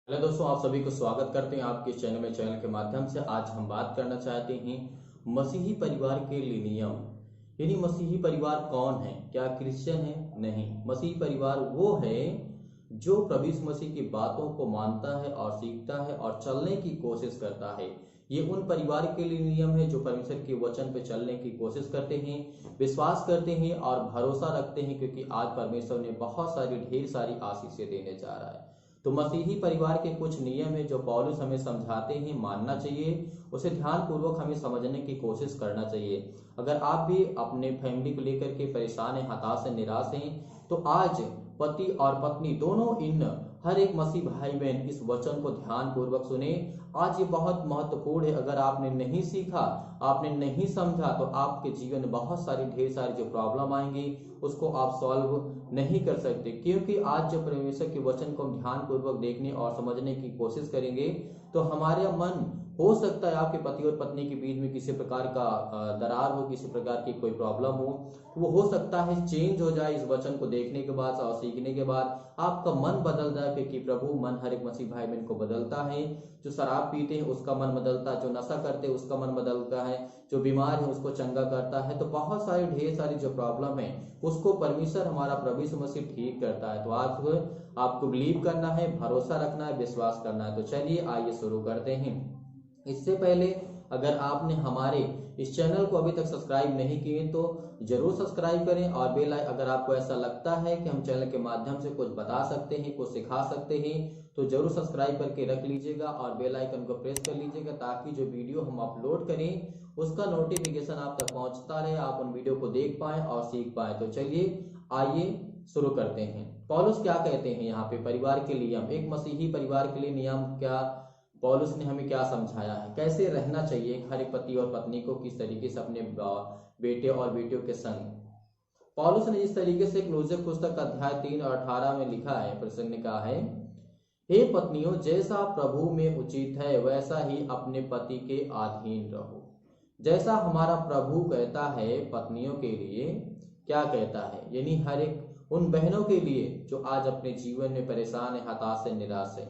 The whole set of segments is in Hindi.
हेलो दोस्तों, आप सभी को स्वागत करते हैं आपके चैनल के माध्यम से। आज हम बात करना चाहते हैं मसीही परिवार के लिए नियम। यानी मसीही परिवार कौन है? क्या क्रिश्चियन है? नहीं, मसीही परिवार वो है जो प्रभु यीशु मसीह की बातों को मानता है और सीखता है और चलने की कोशिश करता है। ये उन परिवार के लिए नियम है जो परमेश्वर के वचन पे चलने की कोशिश करते हैं, विश्वास करते हैं और भरोसा रखते हैं, क्योंकि आज परमेश्वर ने बहुत सारी ढेर सारी आशीषें देने जा रहा है। तो मसीही परिवार के कुछ नियम है जो पौलुस हमें समझाते हैं, मानना चाहिए, उसे ध्यानपूर्वक हमें समझने की कोशिश करना चाहिए। अगर आप भी अपने फैमिली को लेकर के परेशान हैं, हताश हैं, निराश हैं, तो आज पति और पत्नी दोनों इन हर एक मसीह भाई बहन इस वचन को ध्यान पूर्वक सुने। आज ये बहुत महत्वपूर्ण है। अगर आपने नहीं सीखा, आपने नहीं समझा, तो आपके जीवन में बहुत सारी ढेर सारी जो प्रॉब्लम आएंगी उसको आप सॉल्व नहीं कर सकते। क्योंकि आज जब परमेश्वर के वचन को हम ध्यान पूर्वक देखने और समझने की कोशिश करेंगे तो हमारा मन, हो सकता है आपके पति और पत्नी के बीच में किसी प्रकार का दरार हो, किसी प्रकार की कोई प्रॉब्लम हो, वो हो सकता है चेंज हो जाए इस वचन को देखने के बाद और सीखने के बाद। आपका मन बदल जाए, क्योंकि प्रभु मन हर एक मसीह भाई बहन को बदलता है। जो शराब पीते हैं उसका मन बदलता है, जो नशा करते हैं उसका मन बदलता है, जो बीमार है उसको चंगा करता है। तो बहुत सारी ढेर सारी जो प्रॉब्लम है उसको परमेश्वर हमारा प्रभु यीशु मसीह ठीक करता है। तो आज आपको बिलीव करना है, भरोसा रखना है, विश्वास करना है। तो चलिए आइए शुरू करते हैं। इससे पहले अगर आपने हमारे इस चैनल को अभी तक सब्सक्राइब नहीं किए तो जरूर सब्सक्राइब करें, और बेल आइकन, अगर आपको ऐसा लगता है कि हम चैनल के माध्यम से कुछ बता सकते हैं, कुछ सिखा सकते हैं, तो जरूर सब्सक्राइब करके रख लीजिएगा और बेल आइकन को प्रेस कर लीजिएगा, ताकि जो वीडियो हम अपलोड करें उसका नोटिफिकेशन आप तक पहुंचता रहे, आप उन वीडियो को देख पाए और सीख पाए। तो चलिए आइए शुरू करते हैं। पौलुस क्या कहते हैं यहाँ पे परिवार के नियम, एक मसीही परिवार के लिए नियम क्या पौलुस ने हमें क्या समझाया है, कैसे रहना चाहिए हर एक पति और पत्नी को, किस तरीके से अपने बेटे और बेटियों के संग। पौलुस ने जिस तरीके से क्लोजर पुस्तक अध्याय 3 और 18 में लिखा है, प्रसंग ने कहा है, हे पत्नियों, जैसा प्रभु में उचित है वैसा ही अपने पति के अधीन रहो। जैसा हमारा प्रभु कहता है पत्नियों के लिए, क्या कहता है, यानी हर एक उन बहनों के लिए जो आज अपने जीवन में परेशान है, हताश है, निराश है,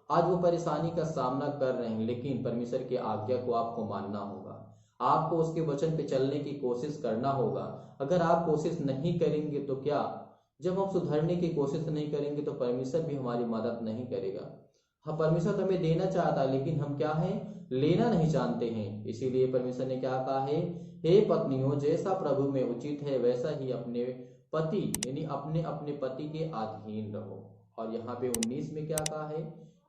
आज वो परेशानी का सामना कर रहे हैं, लेकिन परमेश्वर की आज्ञा को आपको मानना होगा, आपको उसके वचन पे चलने की कोशिश करना होगा। अगर आप कोशिश नहीं करेंगे तो क्या, जब हम सुधरने की कोशिश नहीं करेंगे तो परमेश्वर भी हमारी मदद नहीं करेगा। हाँ, परमेश्वर हमें देना चाहता है, लेकिन हम क्या है, लेना नहीं जानते हैं। इसीलिए परमेश्वर ने क्या कहा है, हे पत्नियों, जैसा प्रभु में उचित है वैसा ही अपने पति, यानी अपने अपने पति के अधीन रहो। और यहाँ पे 19 में क्या कहा है,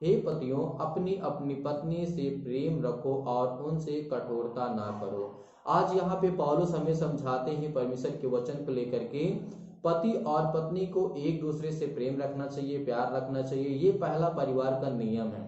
हे पतियों, अपनी अपनी पत्नी से प्रेम रखो और उनसे कठोरता ना करो। आज यहाँ पे पौलुस हमें समझाते हैं परमेश्वर के वचन को लेकर के, पति और पत्नी को एक दूसरे से प्रेम रखना चाहिए, प्यार रखना चाहिए। ये पहला परिवार का नियम है।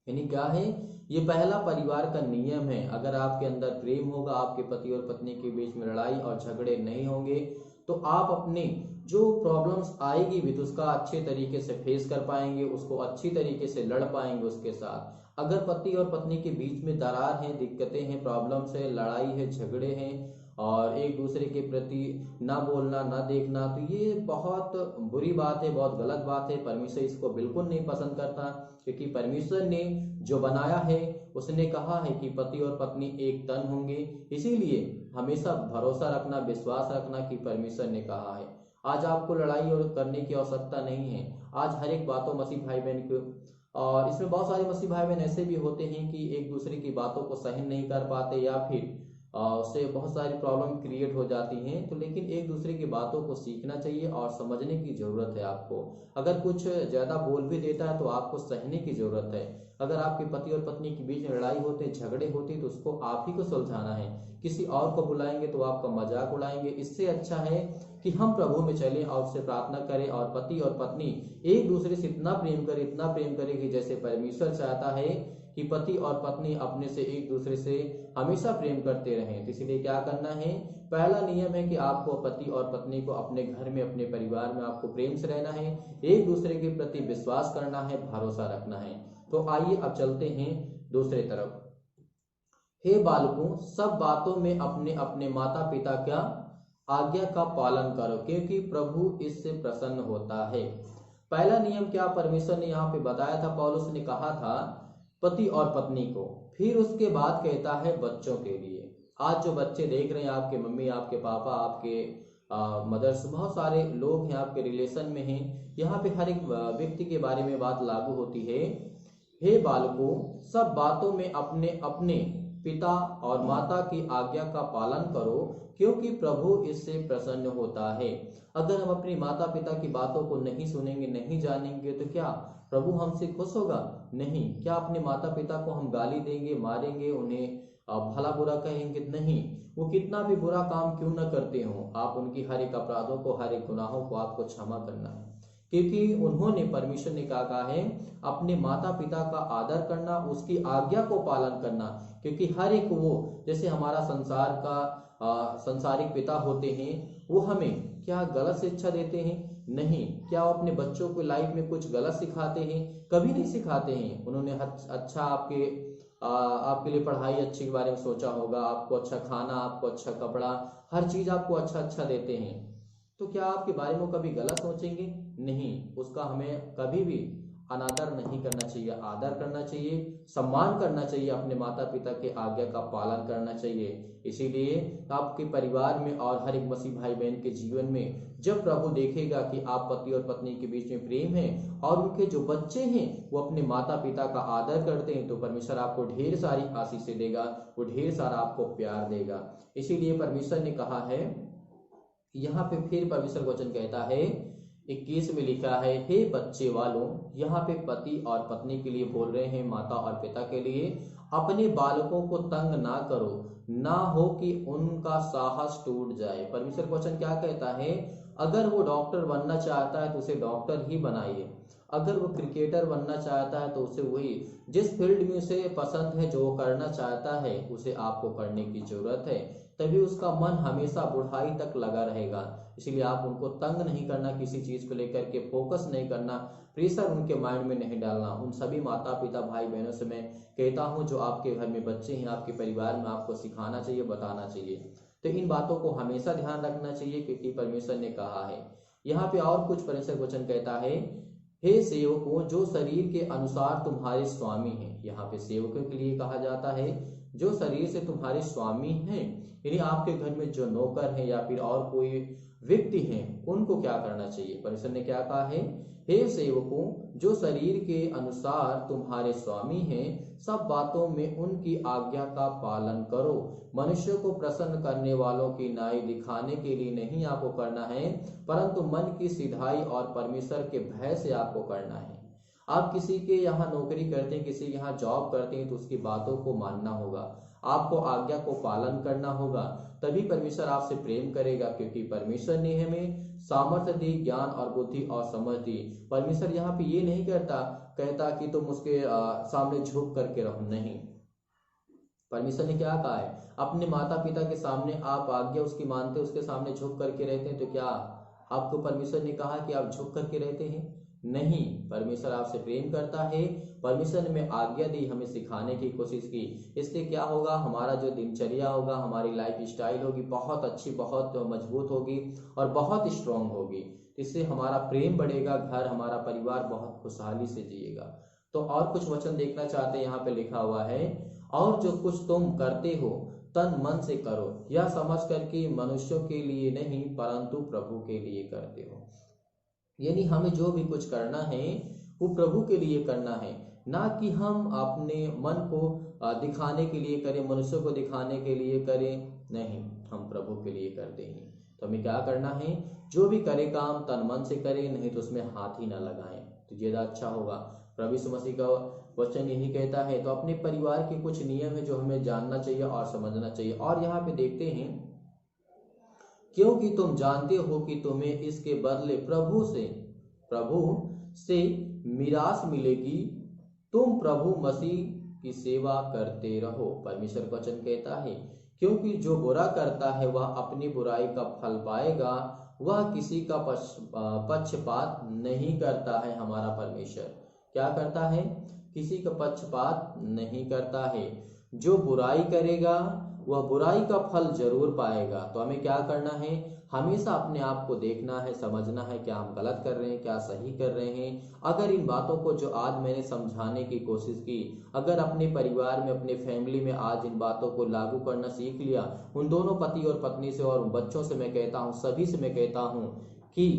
यानी क्या है, ये पहला परिवार का नियम है। अगर आपके अंदर प्रेम होगा, आपके पति और पत्नी के बीच में लड़ाई और झगड़े नहीं होंगे, तो आप अपने जो प्रॉब्लम्स आएगी भी तो उसका अच्छे तरीके से फेस कर पाएंगे, उसको अच्छी तरीके से लड़ पाएंगे उसके साथ। अगर पति और पत्नी के बीच में दरार है, दिक्कतें हैं, प्रॉब्लम्स है, लड़ाई है, झगड़े हैं और एक दूसरे के प्रति ना बोलना, ना देखना, तो ये बहुत बुरी बात है, बहुत गलत बात है। परमेश्वर इसको बिल्कुल नहीं पसंद करता, क्योंकि परमेश्वर ने जो बनाया है उसने कहा है कि पति और पत्नी एक तन होंगे। इसीलिए हमेशा भरोसा रखना, विश्वास रखना कि परमेश्वर ने कहा है। आज आपको लड़ाई और करने की आवश्यकता नहीं है। आज हर एक बातों मसीह भाई बहन को, और इसमें बहुत सारे मसीह भाई बहन ऐसे भी होते हैं कि एक दूसरे की बातों को सहन नहीं कर पाते, या फिर उससे बहुत सारी प्रॉब्लम क्रिएट हो जाती हैं। तो लेकिन एक दूसरे की बातों को सीखना चाहिए और समझने की जरूरत है आपको। अगर कुछ ज्यादा बोल भी देता है तो आपको सहने की जरूरत है। अगर आपके पति और पत्नी के बीच में लड़ाई होते, झगड़े होते, तो उसको आप ही को सुलझाना है। किसी और को बुलाएंगे तो आपका मजाक उड़ाएंगे। इससे अच्छा है कि हम प्रभु में चलें और उससे प्रार्थना करें, और पति और पत्नी एक दूसरे से इतना प्रेम करें, इतना प्रेम करें कि जैसे परमेश्वर चाहता है कि पति और पत्नी अपने से एक दूसरे से हमेशा प्रेम करते रहें। तो इसलिए क्या करना है, पहला नियम है कि आपको पति और पत्नी को अपने घर में, अपने परिवार में आपको प्रेम से रहना है, एक दूसरे के प्रति विश्वास करना है, भरोसा रखना है। तो आइए अब चलते हैं दूसरे तरफ। हे बालकों, सब बातों में अपने अपने माता पिता का आज्ञा का पालन करो, क्योंकि प्रभु इससे प्रसन्न होता है। पहला नियम क्या परमेश्वर ने यहाँ पे बताया था, पौलुस ने कहा था पति और पत्नी को, फिर उसके बाद कहता है बच्चों के लिए। आज जो बच्चे देख रहे हैं, आपके मम्मी, आपके पापा, आपके मदर्स, बहुत सारे लोग हैं आपके रिलेशन में हैं, यहाँ पे हर एक व्यक्ति के बारे में बात लागू होती है। हे बालकों, सब बातों में अपने अपने पिता और माता की आज्ञा का पालन करो, क्योंकि प्रभु इससे प्रसन्न होता है। अगर हम अपने माता पिता की बातों को नहीं सुनेंगे, नहीं जानेंगे, तो क्या प्रभु हमसे खुश होगा? नहीं। क्या अपने माता पिता को हम गाली देंगे, मारेंगे, उन्हें भला बुरा कहेंगे? नहीं। वो कितना भी बुरा काम क्यों न करते हो, आप उनकी हर एक अपराधों को, हर एक गुनाहों को आपको क्षमा करना है, क्योंकि उन्होंने, परमेश्वर ने कहा है, अपने माता पिता का आदर करना, उसकी आज्ञा को पालन करना। क्योंकि हर एक वो, जैसे हमारा संसार का संसारिक पिता होते हैं, वो हमें क्या गलत शिक्षा देते हैं? नहीं। क्या वो अपने बच्चों को लाइफ में कुछ गलत सिखाते हैं? कभी नहीं सिखाते हैं। उन्होंने अच्छा आपके लिए पढ़ाई अच्छी के बारे में सोचा होगा, आपको अच्छा खाना, आपको अच्छा कपड़ा, हर चीज आपको अच्छा अच्छा देते हैं। तो क्या आपके बारे में कभी गलत सोचेंगे? नहीं। उसका हमें कभी भी अनादर नहीं करना चाहिए, आदर करना चाहिए, सम्मान करना चाहिए, अपने माता पिता के आज्ञा का पालन करना चाहिए। इसीलिए आपके परिवार में और हर एक मसीह भाई बहन के जीवन में जब प्रभु देखेगा कि आप पति और पत्नी के बीच में प्रेम है और उनके जो बच्चे हैं वो अपने माता पिता का आदर करते हैं, तो परमेश्वर आपको ढेर सारी आशीषें देगा, वो ढेर सारा आपको प्यार देगा। इसीलिए परमेश्वर ने कहा है, यहाँ पे फिर परमेश्वर वचन कहता है, 21 में लिखा है, हे बच्चे वालों, यहाँ पे पति और पत्नी के लिए बोल रहे हैं, माता और पिता के लिए, अपने बालकों को तंग ना करो, ना हो कि उनका साहस टूट जाए। परमेश्वर वचन क्या कहता है? अगर वो डॉक्टर बनना चाहता है तो उसे डॉक्टर ही बनाइए। अगर वो क्रिकेटर बनना चाहता है तो उसे वही, जिस फील्ड में उसे पसंद है, जो वो करना चाहता है, उसे आपको करने की जरूरत है। तभी उसका मन हमेशा बुढ़ाई तक लगा रहेगा। इसलिए आप उनको तंग नहीं करना, किसी चीज को लेकर के फोकस नहीं करना, प्रेशर उनके माइंड में नहीं डालना। उन सभी माता पिता भाई बहनों से मैं कहता हूं, जो आपके घर में बच्चे हैं, आपके परिवार में, आपको सिखाना चाहिए, बताना चाहिए। तो इन बातों को हमेशा ध्यान रखना चाहिए, क्योंकि परमेश्वर ने कहा है। यहाँ पे और कुछ परमेश्वर वचन कहता है, हे सेवकों, जो शरीर के अनुसार तुम्हारे स्वामी हैं। यहाँ पे सेवकों के लिए कहा जाता है, जो शरीर से तुम्हारे स्वामी हैं, यानी आपके घर में जो नौकर हैं या फिर और कोई व्यक्ति हैं, उनको क्या करना चाहिए? परमेश्वर ने क्या कहा है? हे सेवकों, जो शरीर के अनुसार तुम्हारे स्वामी हैं, सब बातों में उनकी आज्ञा का पालन करो। मनुष्यों को प्रसन्न करने वालों की न्याय दिखाने के लिए नहीं आपको करना है, परंतु मन की सिधाई और परमेश्वर के भय से आपको करना है। आप किसी के यहाँ नौकरी करते हैं, किसी के यहाँ जॉब करते हैं, तो उसकी बातों को मानना होगा, आपको आज्ञा को पालन करना होगा, तभी परमेश्वर आपसे प्रेम करेगा। क्योंकि परमेश्वर ने हमें सामर्थ्य दी, ज्ञान और बुद्धि और समझ दी। परमेश्वर यहाँ पे ये नहीं कहता कि तुम उसके सामने झुक करके रहो। नहीं, परमेश्वर ने क्या कहा है? अपने माता पिता के सामने आप आज्ञा उसकी मानते, उसके सामने झुक करके रहते हैं, तो क्या आपको परमेश्वर ने कहा कि आप झुक करके रहते हैं? नहीं। परमेश्वर आपसे प्रेम करता है। परमेश्वर ने हमें आज्ञा दी, हमें सिखाने की कोशिश की। इससे क्या होगा? हमारा जो दिनचर्या होगा, हमारी लाइफ स्टाइल होगी, बहुत अच्छी, बहुत मजबूत होगी और बहुत स्ट्रांग होगी। इससे हमारा प्रेम बढ़ेगा, घर, हमारा परिवार बहुत खुशहाली से जिएगा। तो और कुछ वचन देखना चाहते हैं, यहाँ पे लिखा हुआ है, और जो कुछ तुम करते हो तन मन से करो, यह समझ कर कि मनुष्यों के लिए नहीं परंतु प्रभु के लिए करते हो। यानी हमें जो भी कुछ करना है वो प्रभु के लिए करना है, ना कि हम अपने मन को दिखाने के लिए करें, मनुष्यों को दिखाने के लिए करें। नहीं, हम प्रभु के लिए करते हैं। तो हमें क्या करना है? जो भी करे काम तन मन से करें, नहीं तो उसमें हाथ ही ना लगाएं, तो ज्यादा अच्छा होगा। प्रभु यीशु मसीह का वचन यही कहता है। तो अपने परिवार के कुछ नियम है जो हमें जानना चाहिए और समझना चाहिए। और यहाँ पे देखते हैं, क्योंकि तुम जानते हो कि तुम्हें इसके बदले प्रभु से मिरास मिलेगी, तुम प्रभु मसीह की सेवा करते रहो। परमेश्वर का वचन कहता है, क्योंकि जो बुरा करता है वह अपनी बुराई का फल पाएगा, वह किसी का पक्षपात नहीं करता है। हमारा परमेश्वर क्या करता है? किसी का पक्षपात नहीं करता है। जो बुराई करेगा वह बुराई का फल जरूर पाएगा। तो हमें क्या करना है, हमेशा अपने आप को देखना है, समझना है क्या हम गलत कर रहे हैं, क्या सही कर रहे हैं। अगर इन बातों को जो आज मैंने समझाने की कोशिश की, अगर अपने परिवार में, अपने फैमिली में आज इन बातों को लागू करना सीख लिया, उन दोनों पति और पत्नी से और बच्चों से मैं कहता हूँ, सभी से मैं कहता हूँ कि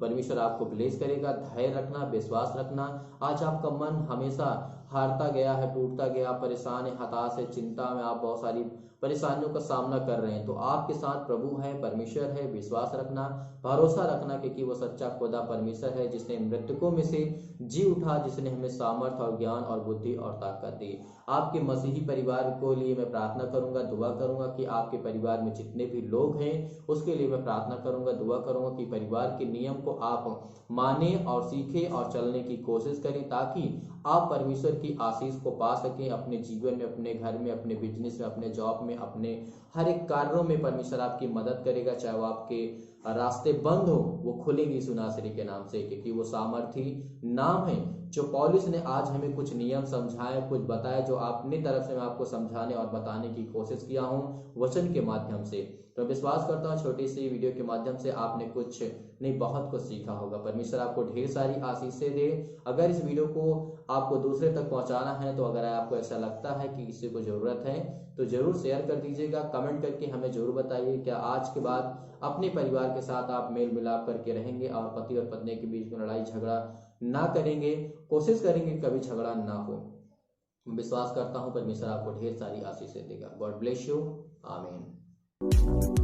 परमेश्वर आपको ब्लेस करेगा। धैर्य रखना, विश्वास रखना। आज आपका मन हमेशा हारता गया है, टूटता गया, परेशान है, हताश है, चिंता में आप बहुत सारी परेशानियों का सामना कर रहे हैं, तो आपके साथ प्रभु है, परमेश्वर है। विश्वास रखना, भरोसा रखना, क्योंकि वो सच्चा खुदा परमेश्वर है, जिसने मृतकों में से जी उठा, जिसने हमें सामर्थ और ज्ञान और बुद्धि और ताकत दी। आपके मसीही परिवार को लिए मैं प्रार्थना करूंगा, दुआ करूंगा कि आपके परिवार में जितने भी लोग हैं उसके लिए मैं प्रार्थना करूंगा, दुआ करूंगा कि परिवार के नियम को आप माने और सीखें और चलने की कोशिश करें, ताकि आप परमेश्वर की आशीष को पा सकें अपने जीवन में, अपने घर में, अपने बिजनेस में, अपने जॉब में, अपने हर एक कार्यों में। परमेश्वर आपकी मदद करेगा, चाहे वो आपके रास्ते बंद हो वो खुलेंगे यीशु नासरी के नाम से, क्योंकि वो सामर्थी नाम है। जो पौलुस ने आज हमें कुछ नियम समझाए, कुछ बताया, जो अपनी तरफ से मैं आपको समझाने और बताने की कोशिश किया हूँ वचन के माध्यम से। तो विश्वास करता हूँ छोटी सी वीडियो के माध्यम से आपने कुछ नहीं बहुत कुछ सीखा होगा। परमेश्वर आपको ढेर सारी आशीषें दे। अगर इस वीडियो को आपको दूसरे तक पहुंचाना है, तो अगर आपको ऐसा लगता है कि किसी को जरूरत है तो जरूर शेयर कर दीजिएगा। कमेंट करके हमें जरूर बताइए क्या आज के बाद अपने परिवार के साथ आप मेल मिलाप करके रहेंगे और पति और पत्नी के बीच में लड़ाई झगड़ा ना करेंगे, कोशिश करेंगे कभी झगड़ा ना हो। विश्वास करता हूं परमेश्वर आपको ढेर सारी आशीषें देगा। God bless you. आमीन।